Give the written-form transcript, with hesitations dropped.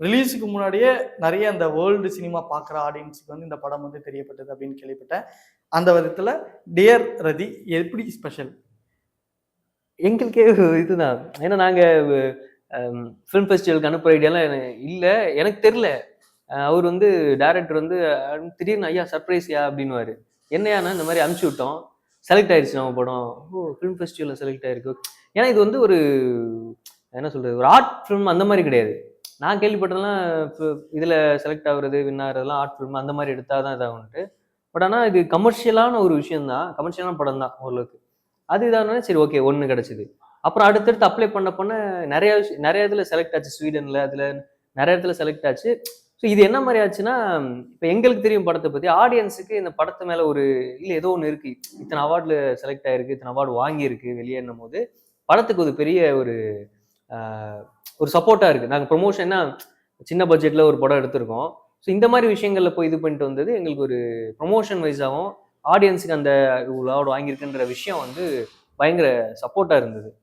ரிலீஸுக்கு முன்னாடியே நிறைய அந்த வேர்ல்டு சினிமா பார்க்குற ஆடியன்ஸுக்கு வந்து இந்த படம் வந்து தெரியப்பட்டது அப்படின்னு கேள்விப்பட்டேன். அந்த விதத்துல டியர் ரதி எப்படி ஸ்பெஷல்? எங்களுக்கே இதுதான். ஏன்னா நாங்க ஃபிலிம் ஃபெஸ்டிவலுக்கு அனுப்புற ஐடியாலாம் இல்ல. எனக்கு தெரியல. அவர் வந்து டைரக்டர் வந்து திடீர்னு ஐயா சர்ப்ரைஸ்யா அப்படின்னுவாரு. என்னையாண்ணா இந்த மாதிரி அனுப்பிச்சு விட்டோம். செலக்ட் ஆயிடுச்சு நம்ம படம். ஓ ஃபிலிம் ஃபெஸ்டிவலில் செலக்ட் ஆயிருக்கு. ஏன்னா இது வந்து ஒரு என்ன சொல்றது, ஒரு ஆர்ட் ஃபிலிம் அந்த மாதிரி கிடையாது. நான் கேள்விப்பட்டதெல்லாம் இதில் செலக்ட் ஆகுறது வின் ஆகுறதுலாம் ஆர்ட் ஃபிலிம் அந்த மாதிரி எடுத்தால் தான் இதாகும்ட்டு. பட் ஆனால் இது கமர்ஷியலான ஒரு விஷயம் தான், கமர்ஷியலான படம் தான் ஓரளவுக்கு. அது இதானே சரி ஓகே ஒன்று கிடச்சிது. அப்புறம் அடுத்தடுத்து அப்ளை பண்ண நிறைய இதில் செலக்ட் ஆச்சு. ஸ்வீடனில் அதில் நிறைய இடத்துல செலக்ட் ஆச்சு. ஸோ இது என்ன மாதிரி ஆச்சுன்னா, இப்போ எங்களுக்கு தெரியும் படத்தை பற்றி, ஆடியன்ஸுக்கு இந்த படத்து மேலே ஒரு இல்லை ஏதோ ஒன்று இருக்குது, இத்தனை அவார்டில் செலக்ட் ஆகிருக்கு, இத்தனை அவார்டு வாங்கியிருக்கு வெளியேன்னும் போது படத்துக்கு ஒரு பெரிய ஒரு சப்போர்ட்டாக இருக்குது. நாங்கள் ப்ரொமோஷன்னா சின்ன பட்ஜெட்டில் ஒரு படம் எடுத்திருக்கோம். ஸோ இந்த மாதிரி விஷயங்களில் போய் இது பண்ணிட்டு வந்தது எங்களுக்கு ஒரு ப்ரொமோஷன் வைஸாகவும் ஆடியன்ஸுக்கு அந்த இவ்வளோ அவார்டு வாங்கியிருக்குன்ற விஷயம் வந்து பயங்கர சப்போர்ட்டாக இருந்தது.